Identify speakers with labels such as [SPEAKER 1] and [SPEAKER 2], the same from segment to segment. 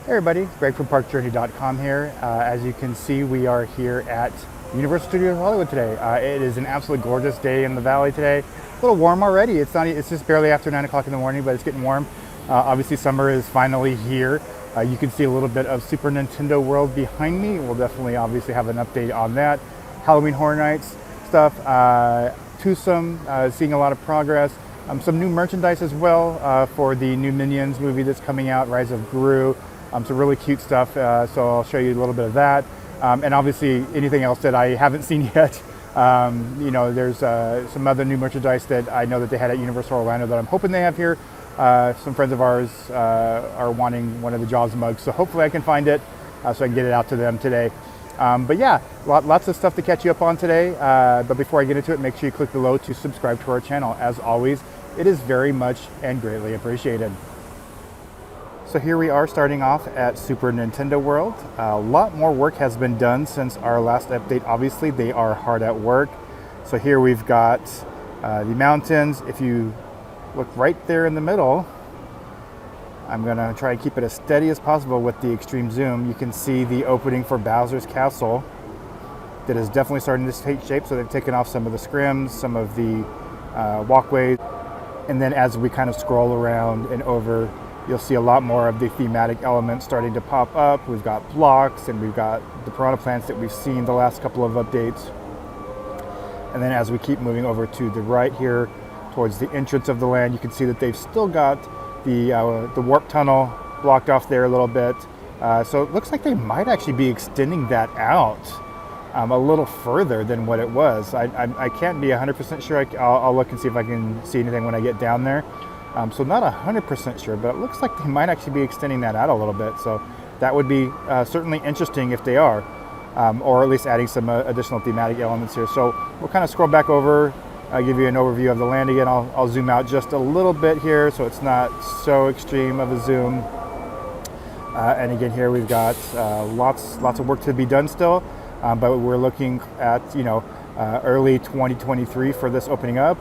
[SPEAKER 1] Hey everybody, Greg from ParkJourney.com here. As you can see, we are here at Universal Studios Hollywood today. It is an absolutely gorgeous day in the valley today. A little warm already. It's just barely after 9 o'clock in the morning, but it's getting warm. Obviously summer is finally here. You can see a little bit of Super Nintendo World behind me. We'll definitely obviously have an update on that. Halloween Horror Nights stuff. Toothsome, seeing a lot of progress. Some new merchandise as well for the new Minions movie that's coming out, Rise of Gru. Some really cute stuff, so I'll show you a little bit of that. And obviously anything else that I haven't seen yet. There's some other new merchandise that I know that they had at Universal Orlando that I'm hoping they have here. Some friends of ours are wanting one of the Jaws mugs, so hopefully I can find it so I can get it out to them today. But yeah, lots of stuff to catch you up on today. But before I get into it, make sure you click below to subscribe to our channel. As always, it is very much and greatly appreciated. So here we are starting off at Super Nintendo World. A lot more work has been done since our last update. Obviously, they are hard at work. So here we've got the mountains. If you look right there in the middle, I'm gonna try to keep it as steady as possible with the extreme zoom. You can see the opening for Bowser's Castle that is definitely starting to take shape. So they've taken off some of the scrims, some of the walkways. And then as we kind of scroll around and over, you'll see a lot more of the thematic elements starting to pop up. We've got blocks and we've got the piranha plants that we've seen the last couple of updates. And then as we keep moving over to the right here towards the entrance of the land, you can see that they've still got the warp tunnel blocked off there a little bit. So it looks like they might actually be extending that out a little further than what it was. I can't be 100% sure. I'll look and see if I can see anything when I get down there. So not 100% sure, but it looks like they might actually be extending that out a little bit. So that would be certainly interesting if they are, or at least adding some additional thematic elements here. So we'll kind of scroll back over, give you an overview of the land again. I'll zoom out just a little bit here so it's not so extreme of a zoom. And again, here we've got lots of work to be done still, but we're looking at early 2023 for this opening up.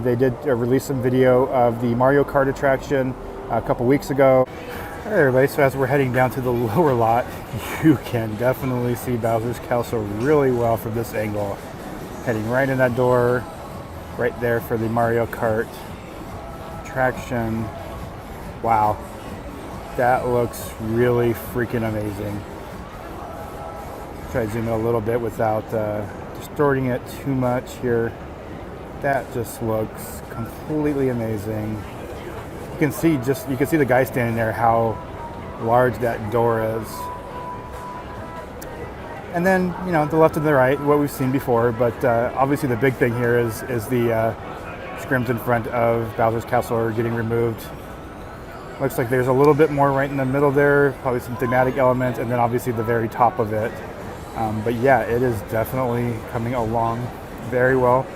[SPEAKER 1] They did release some video of the Mario Kart attraction a couple weeks ago. Hey everybody, so as we're heading down to the lower lot, you can definitely see Bowser's Castle really well from this angle. Heading right in that door, right there for the Mario Kart attraction. Wow, that looks really freaking amazing. Try to zoom in a little bit without distorting it too much here. That just looks completely amazing. You can see the guy standing there, how large that door is. And then, the left and the right, what we've seen before, but obviously the big thing here is the scrims in front of Bowser's Castle are getting removed. Looks like there's a little bit more right in the middle there, probably some thematic elements, and then obviously the very top of it. But yeah, it is definitely coming along very well.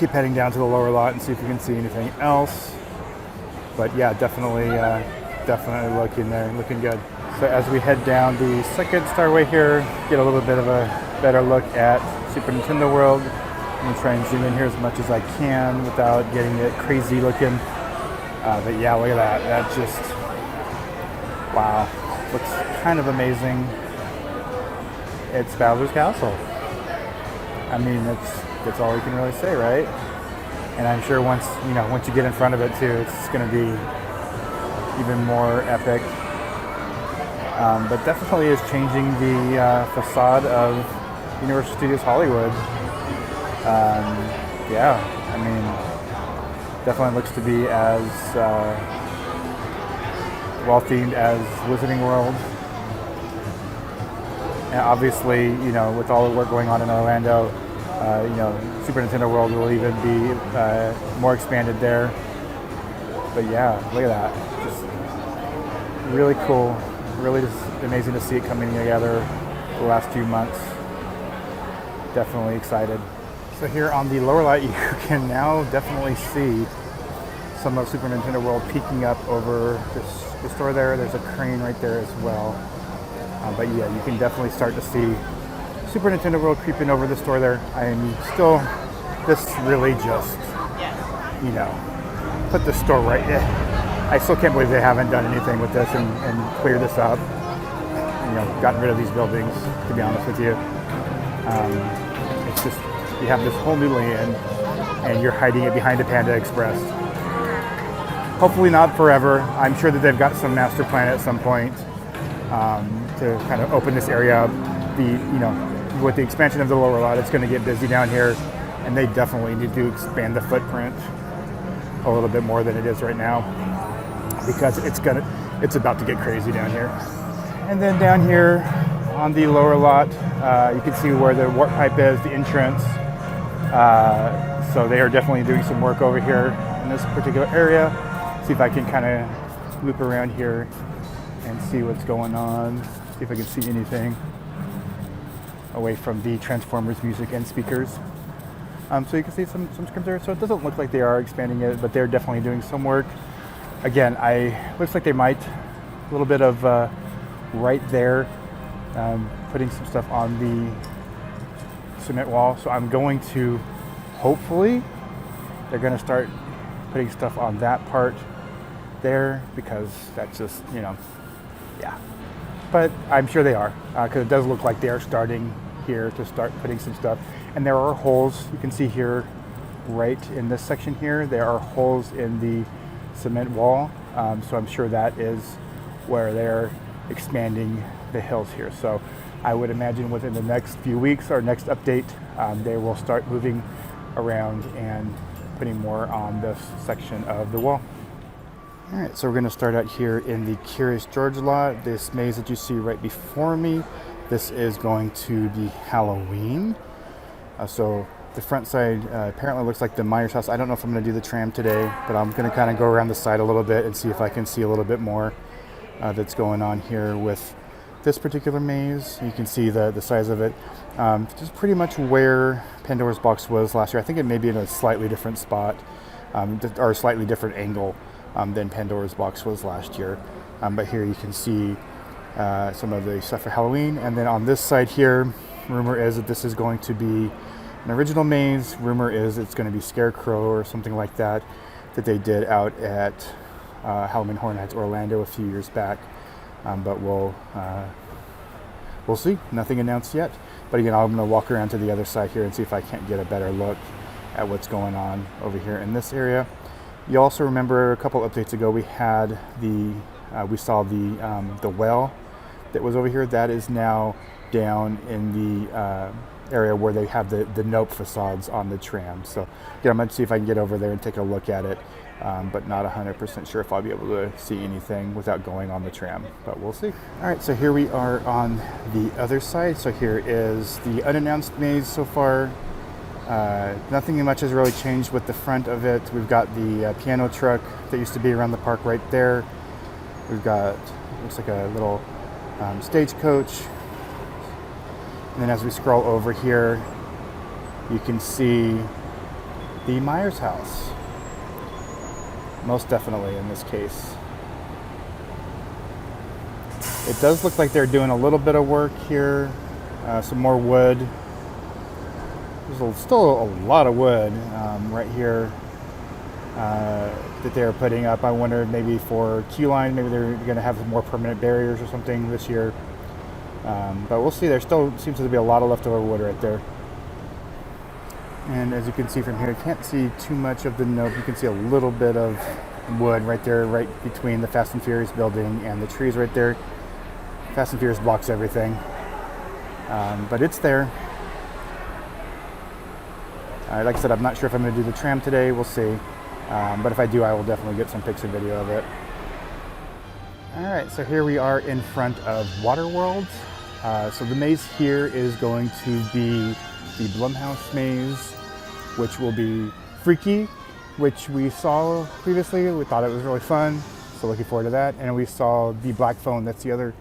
[SPEAKER 1] Keep heading down to the lower lot and see if we can see anything else. But yeah, definitely looking good. So as we head down the second starway here, get a little bit of a better look at Super Nintendo World. I'm gonna try and zoom in here as much as I can without getting it crazy looking. But yeah, look at that. That just, wow, looks kind of amazing. It's Bowser's Castle. I mean, that's all you can really say, right? And I'm sure once you get in front of it too, it's going to be even more epic. But definitely is changing the facade of Universal Studios Hollywood. Yeah, I mean, definitely looks to be as well themed as Wizarding World. And obviously, with all the work going on in Orlando, Super Nintendo World will even be more expanded there. But yeah, look at that. Just really cool. Really just amazing to see it coming together the last few months. Definitely excited. So here on the lower lot, you can now definitely see some of Super Nintendo World peeking up over the store there. There's a crane right there as well. But yeah, you can definitely start to see Super Nintendo World creeping over the store there. I'm still, this really just, put the store right I still can't believe they haven't done anything with this and cleared this up. Gotten rid of these buildings, to be honest with you. It's just, you have this whole new land and you're hiding it behind a Panda Express. Hopefully not forever. I'm sure that they've got some master plan at some point to kind of open this area up. With the expansion of the lower lot, it's going to get busy down here, and they definitely need to expand the footprint a little bit more than it is right now, because it's about to get crazy down here. And then down here on the lower lot, you can see where the warp pipe is, the entrance. So they are definitely doing some work over here in this particular area. See if I can kind of loop around here and see what's going on. See if I can see anything away from the Transformers music and speakers. So you can see some scrims there. So it doesn't look like they are expanding it, but they're definitely doing some work. Again, looks like they might, a little bit of right there, putting some stuff on the cement wall. So I'm going to, hopefully, they're going to start putting stuff on that part there, because that's just, yeah. But I'm sure they are, because it does look like they are starting here to start putting some stuff. And there are holes, you can see here, right in this section here, there are holes in the cement wall. So I'm sure that is where they're expanding the hills here. So I would imagine within the next few weeks or next update, they will start moving around and putting more on this section of the wall. All right, so we're going to start out here in the Curious George lot. This maze that you see right before me, this is going to be Halloween. So the front side apparently looks like the Myers house. I don't know if I'm going to do the tram today, but I'm going to kind of go around the side a little bit and see if I can see a little bit more that's going on here with this particular maze. You can see the size of it. Just pretty much where Pandora's box was last year. I think it may be in a slightly different spot or a slightly different angle than Pandora's box was last year. But here you can see some of the stuff for Halloween. And then on this side here, rumor is that this is going to be an original maze. Rumor is it's going to be Scarecrow or something like that they did out at Halloween Horror Nights Orlando a few years back. But we'll see. Nothing announced yet. But again, I'm going to walk around to the other side here and see if I can't get a better look at what's going on over here in this area. You also remember a couple updates ago we had we saw the well that was over here. That is now down in the area where they have the Nope facades on the tram. So again, I'm going to see if I can get over there and take a look at it, but not 100% sure if I'll be able to see anything without going on the tram, but we'll see. All right, so here we are on the other side. So here is the unannounced maze so far. Nothing much has really changed with the front of it. We've got the piano truck that used to be around the park right there. We've got, looks like a little stagecoach. And then as we scroll over here, you can see the Myers house. Most definitely in this case. It does look like they're doing a little bit of work here. Some more wood. There's still a lot of wood right here that they're putting up. I wonder maybe for queue line, maybe they're going to have more permanent barriers or something this year. But we'll see. There still seems to be a lot of leftover wood right there. And as you can see from here, you can't see too much of the Nope. You can see a little bit of wood right there, right between the Fast and Furious building and the trees right there. Fast and Furious blocks everything. But it's there. Like I said, I'm not sure if I'm going to do the tram today. We'll see. But if I do, I will definitely get some pics and video of it. All right, so here we are in front of Waterworld. So the maze here is going to be the Blumhouse maze, which will be Freaky, which we saw previously. We thought it was really fun, so looking forward to that. And we saw the Black Phone. That's the other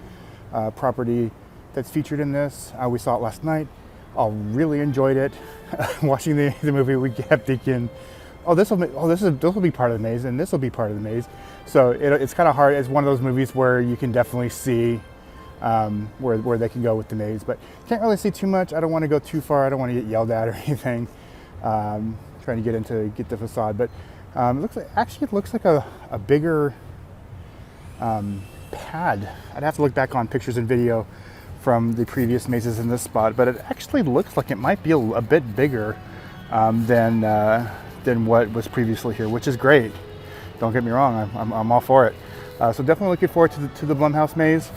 [SPEAKER 1] property that's featured in this. We saw it last night. I really enjoyed it. Watching the movie, we kept thinking, this will be part of the maze, and this will be part of the maze. So it's kind of hard. It's one of those movies where you can definitely see where they can go with the maze, but can't really see too much. I don't want to go too far. I don't want to get yelled at or anything. Trying to get the facade, but it looks like a bigger pad. I'd have to look back on pictures and video from the previous mazes in this spot, but it actually looks like it might be a bit bigger than what was previously here, which is great. Don't get me wrong, I'm all for it. So definitely looking forward to the Blumhouse maze.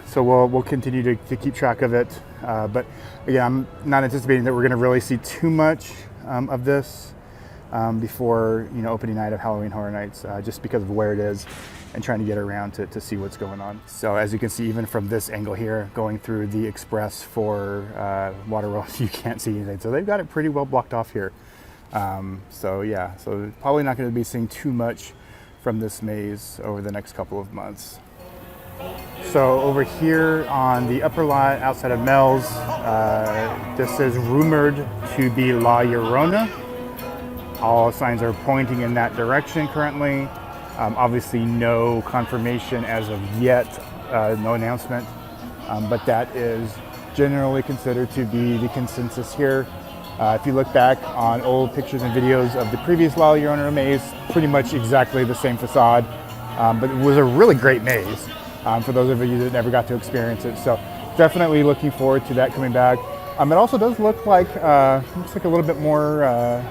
[SPEAKER 1] So we'll continue to keep track of it. But again, I'm not anticipating that we're going to really see too much of this before opening night of Halloween Horror Nights, just because of where it is and trying to get around to see what's going on. So as you can see, even from this angle here, going through the express for Waterworld, you can't see anything. So they've got it pretty well blocked off here. So yeah, so probably not going to be seeing too much from this maze over the next couple of months. So over here on the upper lot outside of Mel's, this is rumored to be La Llorona. All signs are pointing in that direction currently. Obviously no confirmation as of yet, no announcement, but that is generally considered to be the consensus here. If you look back on old pictures and videos of the previous La Llorona maze, pretty much exactly the same facade, but it was a really great maze for those of you that never got to experience it. So definitely looking forward to that coming back. It also does look like a little bit more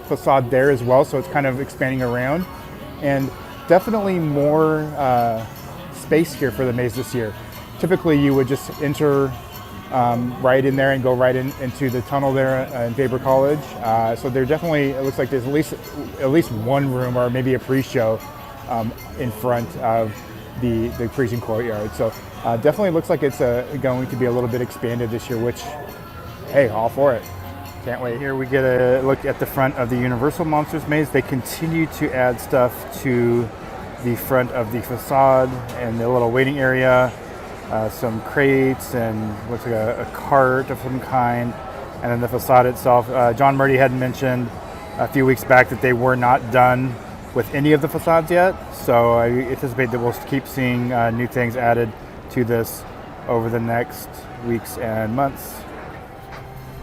[SPEAKER 1] facade there as well, so it's kind of expanding around, and definitely more space here for the maze this year. Typically you would just enter right in there and go right into the tunnel there in Faber College. So there definitely, it looks like there's at least one room or maybe a pre-show in front of the freezing courtyard. So definitely looks like it's going to be a little bit expanded this year, which, hey, all for it. Can't wait. Here we get a look at the front of the Universal Monsters maze. They continue to add stuff to the front of the facade and the little waiting area. Some crates and looks like a cart of some kind, and then the facade itself. John Murdy had mentioned a few weeks back that they were not done with any of the facades yet, so I anticipate that we'll keep seeing new things added to this over the next weeks and months.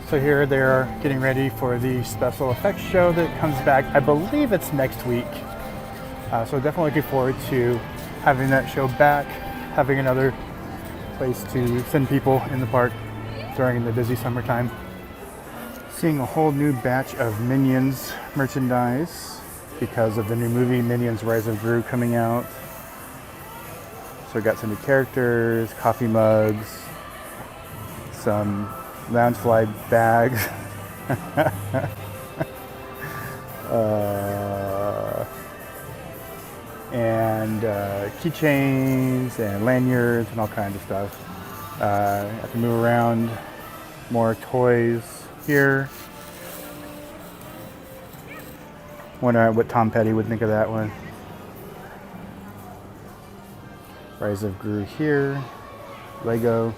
[SPEAKER 1] So here they are getting ready for the special effects show that comes back, I believe it's next week. So definitely looking forward to having that show back, having another place to send people in the park during the busy summertime. Seeing a whole new batch of Minions merchandise because of the new movie Minions Rise of Gru coming out. So we got some new characters, coffee mugs, some Loungefly bags, and keychains and lanyards and all kinds of stuff. I can move around, more toys here. Wonder what Tom Petty would think of that one. Rise of Gru here. Lego,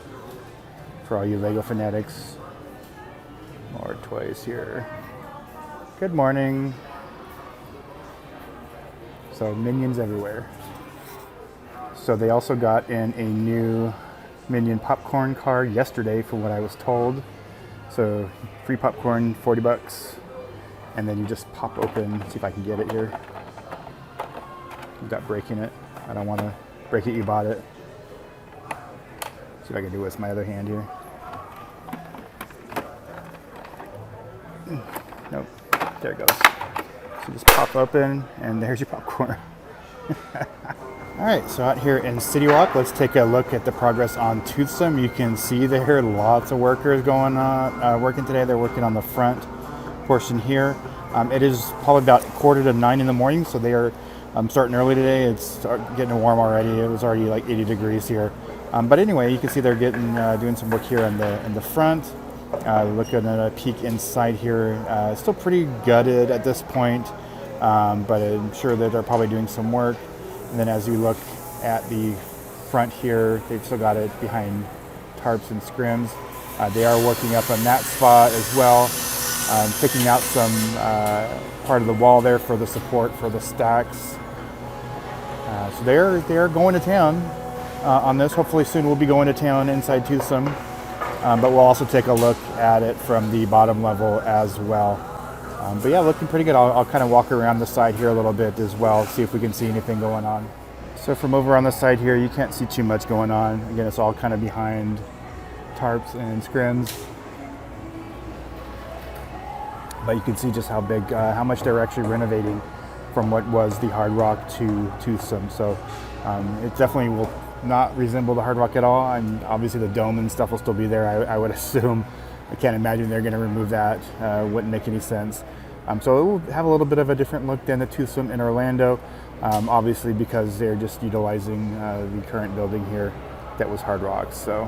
[SPEAKER 1] for all you Lego fanatics. More toys here. Good morning. So Minions everywhere. So they also got in a new Minion popcorn card yesterday from what I was told. So free popcorn, 40 bucks. And then you just pop open, see if I can get it here. Without breaking it. I don't want to break it, you bought it. See if I can do it with my other hand here. Nope, there it goes. So just pop open and there's your popcorn. Alright, so out here in City Walk, let's take a look at the progress on Toothsome. You can see there lots of workers going on, working today. They're working on the front portion here. It is probably about 8:45 in the morning, so they are starting early today. It's getting warm already. It was already like 80 degrees here. But anyway, you can see they're getting doing some work here in the front. Looking at a peek inside here, still pretty gutted at this point, but I'm sure that they're probably doing some work. And then as you look at the front here, they've still got it behind tarps and scrims. They are working up on that spot as well, picking out some part of the wall there for the support for the stacks. So they're going to town on this. Hopefully soon we'll be going to town inside Toothsome. But we'll also take a look at it from the bottom level as well. But yeah, looking pretty good. I'll kind of walk around the side here a little bit as well, see if we can see anything going on. So from over on the side here, you can't see too much going on. Again, it's all kind of behind tarps and scrims. But you can see just how big, how much they were actually renovating from what was the Hard Rock to Toothsome. So it definitely will not resemble the Hard Rock at all. And obviously the dome and stuff will still be there, I would assume. I can't imagine they're going to remove that. Wouldn't make any sense. So it will have a little bit of a different look than the Toothsome in Orlando. Obviously because they're just utilizing the current building here that was Hard Rock. So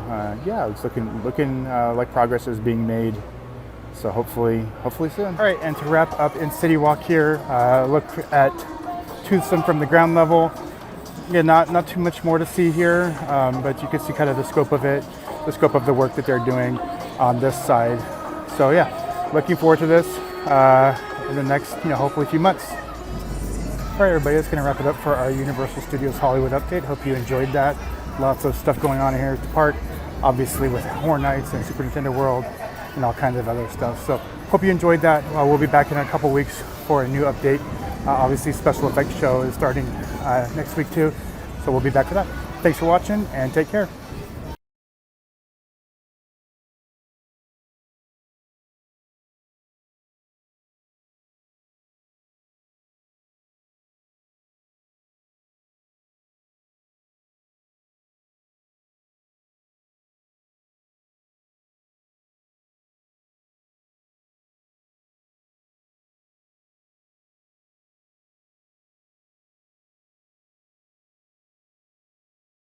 [SPEAKER 1] yeah, it's looking like progress is being made. So hopefully soon. All right, and to wrap up in City Walk here, look at Toothsome from the ground level. Again, not too much more to see here, but you can see kind of the scope of it, the scope of the work that they're doing on this side. So yeah, looking forward to this in the next, hopefully few months. All right, everybody, that's going to wrap it up for our Universal Studios Hollywood update. Hope you enjoyed that. Lots of stuff going on here at the park, obviously with Horror Nights and Super Nintendo World and all kinds of other stuff. So hope you enjoyed that. We'll be back in a couple weeks for a new update. Obviously, special effects show is starting next week too. So we'll be back for that. Thanks for watching and take care.